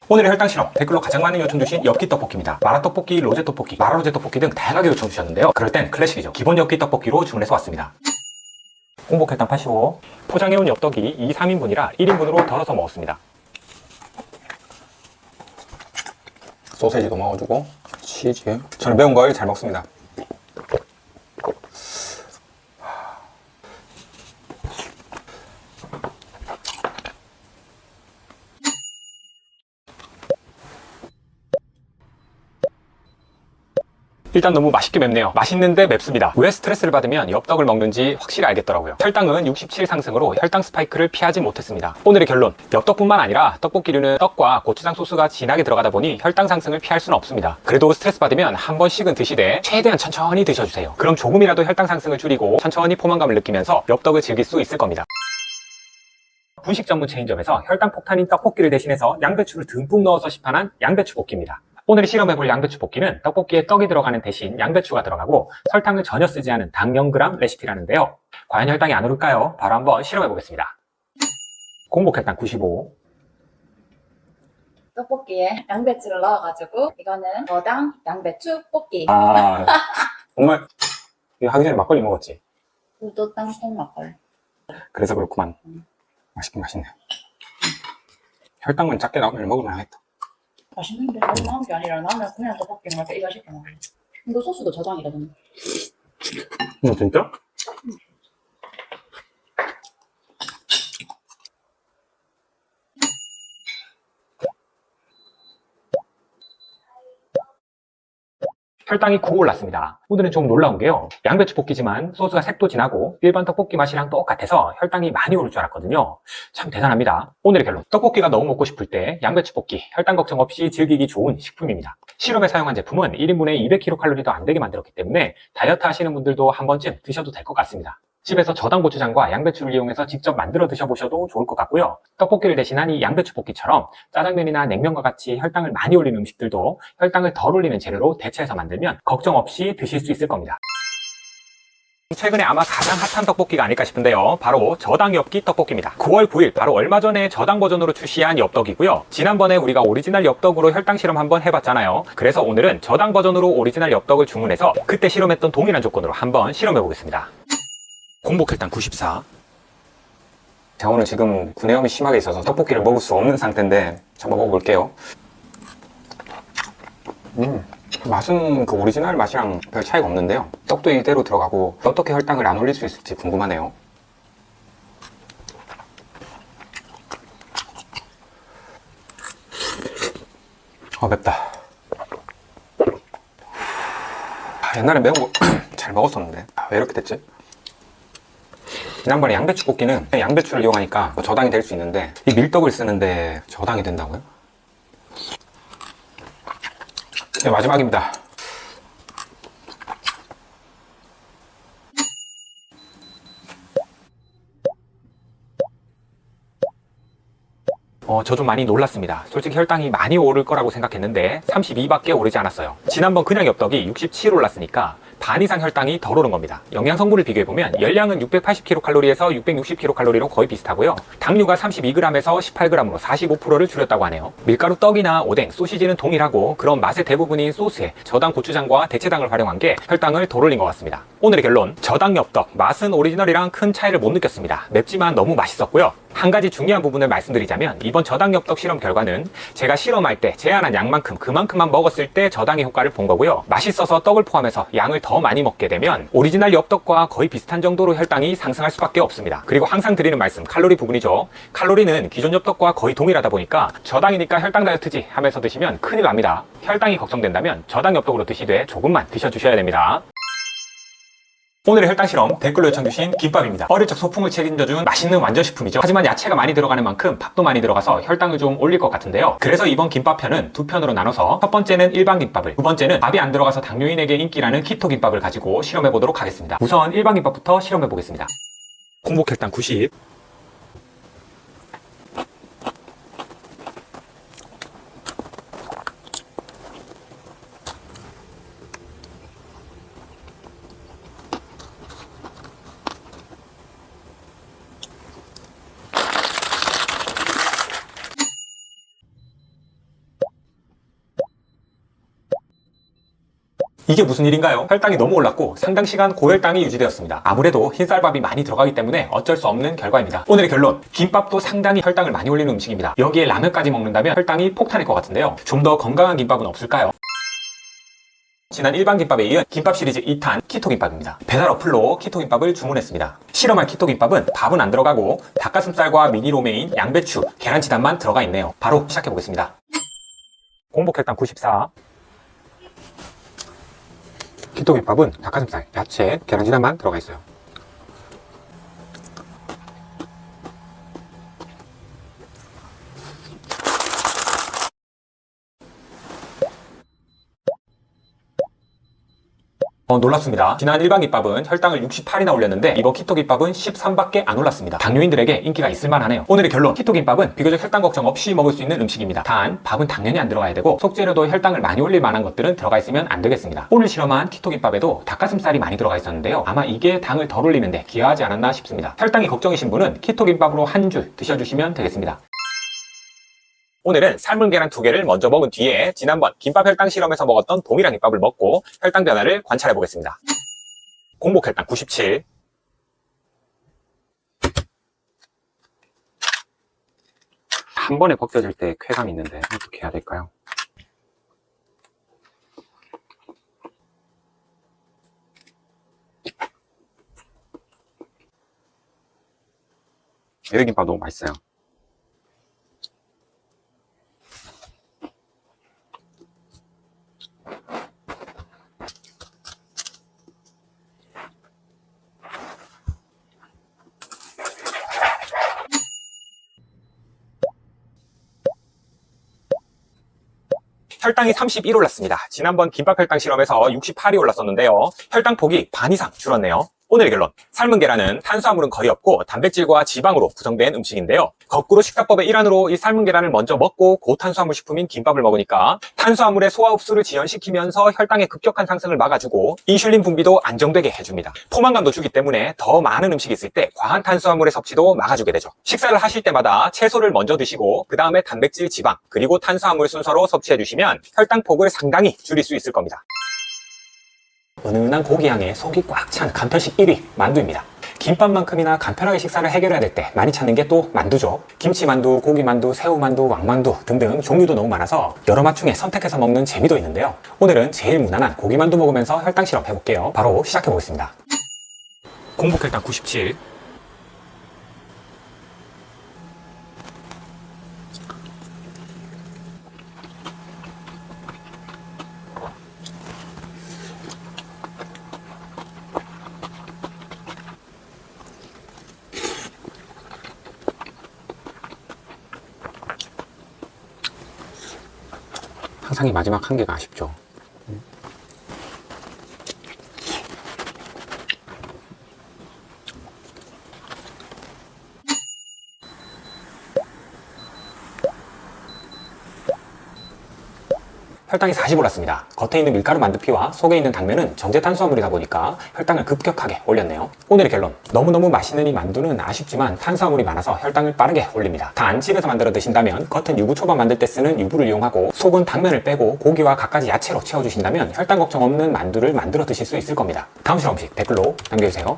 오늘의 혈당 실험 댓글로 가장 많은 요청 주신 엽기 떡볶이입니다. 마라 떡볶이, 로제 떡볶이, 마라 로제 떡볶이 등 다양하게 요청 주셨는데요. 그럴 땐 클래식이죠. 기본 엽기 떡볶이로 주문해서 왔습니다. 공복 혈당 85. 포장해온 엽떡이 2, 3인분이라 1인분으로 덜어서 먹었습니다. 소세지도 먹어주고 치즈. 저는 매운 걸 잘 먹습니다. 일단 너무 맛있게 맵네요. 맛있는데 맵습니다. 왜 스트레스를 받으면 엽떡을 먹는지 확실히 알겠더라고요. 혈당은 67 상승으로 혈당 스파이크를 피하지 못했습니다. 오늘의 결론, 엽떡뿐만 아니라 떡볶이류는 떡과 고추장 소스가 진하게 들어가다 보니 혈당 상승을 피할 수는 없습니다. 그래도 스트레스 받으면 한 번씩은 드시되 최대한 천천히 드셔주세요. 그럼 조금이라도 혈당 상승을 줄이고 천천히 포만감을 느끼면서 엽떡을 즐길 수 있을 겁니다. 분식 전문 체인점에서 혈당 폭탄인 떡볶이를 대신해서 양배추를 듬뿍 넣어서 시판한 양배추 볶기입니다. 오늘 실험해볼 양배추 볶기는 떡볶이에 떡이 들어가는 대신 양배추가 들어가고 설탕을 전혀 쓰지 않은 당 0g 레시피라는데요. 과연 혈당이 안 오를까요? 바로 한번 실험해보겠습니다. 공복 혈당 95. 떡볶이에 양배추를 넣어가지고 이거는 저당 양배추 볶기. 정말 이거 하기 전에 막걸리 먹었지? 우도 땅콩 막걸리. 그래서 그렇구만. 맛있긴 맛있네. 혈당만 작게 나오면 먹으면 하겠다. 맛있는데 너무 나은 게 아니라 나는 그냥 떡볶이 먹을 때 이거 시켜 먹을래. 이거 소스도 저당이거든. 진짜? 혈당이 9 올랐습니다. 오늘은 좀 놀라운 게요. 양배추 볶기지만 소스가 색도 진하고 일반 떡볶이 맛이랑 똑같아서 혈당이 많이 오를 줄 알았거든요. 참 대단합니다. 오늘의 결론, 떡볶이가 너무 먹고 싶을 때 양배추 볶기, 혈당 걱정 없이 즐기기 좋은 식품입니다. 실험에 사용한 제품은 1인분에 200kcal도 안 되게 만들었기 때문에 다이어트 하시는 분들도 한 번쯤 드셔도 될 것 같습니다. 집에서 저당 고추장과 양배추를 이용해서 직접 만들어 드셔보셔도 좋을 것 같고요. 떡볶이를 대신한 이 양배추 볶기처럼 짜장면이나 냉면과 같이 혈당을 많이 올리는 음식들도 혈당을 덜 올리는 재료로 대체해서 만들면 걱정 없이 드실 수 있을 겁니다. 최근에 아마 가장 핫한 떡볶이가 아닐까 싶은데요. 바로 저당 엽기 떡볶이입니다. 9월 9일 바로 얼마 전에 저당 버전으로 출시한 엽떡이고요. 지난번에 우리가 오리지널 엽떡으로 혈당 실험 한번 해봤잖아요. 그래서 오늘은 저당 버전으로 오리지널 엽떡을 주문해서 그때 실험했던 동일한 조건으로 한번 실험해 보겠습니다. 공복 혈당 94. 제가 오늘 지금 구내염이 심하게 있어서 떡볶이를 먹을 수 없는 상태인데 한번 먹어볼게요. 맛은 그 오리지널 맛이랑 별 차이가 없는데요. 떡도 이대로 들어가고 어떻게 혈당을 안 올릴 수 있을지 궁금하네요. 맵다. 옛날에 매운 거 잘 먹었었는데 왜 이렇게 됐지? 지난번에 양배추 볶기는 양배추를 이용하니까 저당이 될 수 있는데 이 밀떡을 쓰는데 저당이 된다고요? 네, 마지막입니다. 저 좀 많이 놀랐습니다. 솔직히 혈당이 많이 오를 거라고 생각했는데 32밖에 오르지 않았어요. 지난번 그냥 엽떡이 67 올랐으니까 반 이상 혈당이 덜 오른 겁니다. 영양 성분을 비교해보면 열량은 680kcal에서 660kcal로 거의 비슷하고요. 당류가 32g에서 18g으로 45%를 줄였다고 하네요. 밀가루 떡이나 오뎅, 소시지는 동일하고 그런 맛의 대부분인 소스에 저당 고추장과 대체당을 활용한 게 혈당을 덜 올린 것 같습니다. 오늘의 결론, 저당 엽떡 맛은 오리지널이랑 큰 차이를 못 느꼈습니다. 맵지만 너무 맛있었고요. 한 가지 중요한 부분을 말씀드리자면 이번 저당 엽떡 실험 결과는 제가 실험할 때 제한한 양만큼 그만큼만 먹었을 때 저당의 효과를 본 거고요. 맛있어서 떡을 포함해서 양을 더 많이 먹게 되면 오리지널 엽떡과 거의 비슷한 정도로 혈당이 상승할 수밖에 없습니다. 그리고 항상 드리는 말씀, 칼로리 부분이죠. 칼로리는 기존 엽떡과 거의 동일하다 보니까 저당이니까 혈당 다이어트지 하면서 드시면 큰일 납니다. 혈당이 걱정된다면 저당 엽떡으로 드시되 조금만 드셔주셔야 됩니다. 오늘의 혈당 실험 댓글로 요청주신 김밥입니다. 어릴 적 소풍을 책임져준 맛있는 완전식품이죠. 하지만 야채가 많이 들어가는 만큼 밥도 많이 들어가서 혈당을 좀 올릴 것 같은데요. 그래서 이번 김밥편은 두 편으로 나눠서 첫 번째는 일반 김밥을, 두 번째는 밥이 안 들어가서 당뇨인에게 인기라는 키토 김밥을 가지고 실험해보도록 하겠습니다. 우선 일반 김밥부터 실험해보겠습니다. 공복 혈당 90. 이게 무슨 일인가요? 혈당이 너무 올랐고 상당 시간 고혈당이 유지되었습니다. 아무래도 흰쌀밥이 많이 들어가기 때문에 어쩔 수 없는 결과입니다. 오늘의 결론, 김밥도 상당히 혈당을 많이 올리는 음식입니다. 여기에 라면까지 먹는다면 혈당이 폭탄일 것 같은데요. 좀 더 건강한 김밥은 없을까요? 지난 일반 김밥에 이은 김밥 시리즈 2탄 키토김밥입니다. 배달 어플로 키토김밥을 주문했습니다. 실험할 키토김밥은 밥은 안 들어가고 닭가슴살과 미니로메인, 양배추, 계란치단만 들어가 있네요. 바로 시작해보겠습니다. 공복혈당 94. 키토김밥은 닭가슴살, 야채, 계란치단만 들어가 있어요. 놀랍습니다. 지난 일반 김밥은 혈당을 68이나 올렸는데 이번 키토 김밥은 13밖에 안 올랐습니다. 당뇨인들에게 인기가 있을만하네요. 오늘의 결론, 키토 김밥은 비교적 혈당 걱정 없이 먹을 수 있는 음식입니다. 단, 밥은 당연히 안 들어가야 되고 속재료도 혈당을 많이 올릴 만한 것들은 들어가 있으면 안 되겠습니다. 오늘 실험한 키토 김밥에도 닭가슴살이 많이 들어가 있었는데요. 아마 이게 당을 덜 올리는데 기여하지 않았나 싶습니다. 혈당이 걱정이신 분은 키토 김밥으로 한 줄 드셔주시면 되겠습니다. 오늘은 삶은 계란 2개를 먼저 먹은 뒤에 지난번 김밥 혈당 실험에서 먹었던 동일한 김밥을 먹고 혈당 변화를 관찰해 보겠습니다. 공복 혈당 97. 한 번에 벗겨질 때 쾌감이 있는데 어떻게 해야 될까요? 애들김밥 너무 맛있어요. 혈당이 31 올랐습니다. 지난번 김밥 혈당 실험에서 68이 올랐었는데요. 혈당폭이 반 이상 줄었네요. 오늘의 결론, 삶은 계란은 탄수화물은 거의 없고 단백질과 지방으로 구성된 음식인데요. 거꾸로 식사법의 일환으로 이 삶은 계란을 먼저 먹고 고탄수화물 식품인 김밥을 먹으니까 탄수화물의 소화 흡수를 지연시키면서 혈당의 급격한 상승을 막아주고 인슐린 분비도 안정되게 해줍니다. 포만감도 주기 때문에 더 많은 음식이 있을 때 과한 탄수화물의 섭취도 막아주게 되죠. 식사를 하실 때마다 채소를 먼저 드시고 그 다음에 단백질, 지방, 그리고 탄수화물 순서로 섭취해주시면 혈당폭을 상당히 줄일 수 있을 겁니다. 은은한 고기향에 속이 꽉 찬 간편식 1위, 만두입니다. 김밥만큼이나 간편하게 식사를 해결해야 될 때 많이 찾는 게 또 만두죠. 김치만두, 고기만두, 새우만두, 왕만두 등등 종류도 너무 많아서 여러 맛 중에 선택해서 먹는 재미도 있는데요. 오늘은 제일 무난한 고기만두 먹으면서 혈당 실험 해볼게요. 바로 시작해보겠습니다. 공복 혈당 97. 항상 이 마지막 한 개가 아쉽죠. 혈당이 40 올랐습니다. 겉에 있는 밀가루 만두피와 속에 있는 당면은 정제 탄수화물이다 보니까 혈당을 급격하게 올렸네요. 오늘의 결론, 너무너무 맛있는 이 만두는 아쉽지만 탄수화물이 많아서 혈당을 빠르게 올립니다. 단, 집에서 만들어 드신다면 겉은 유부초밥 만들 때 쓰는 유부를 이용하고 속은 당면을 빼고 고기와 갖가지 야채로 채워주신다면 혈당 걱정 없는 만두를 만들어 드실 수 있을 겁니다. 다음 실험 음식 댓글로 남겨주세요.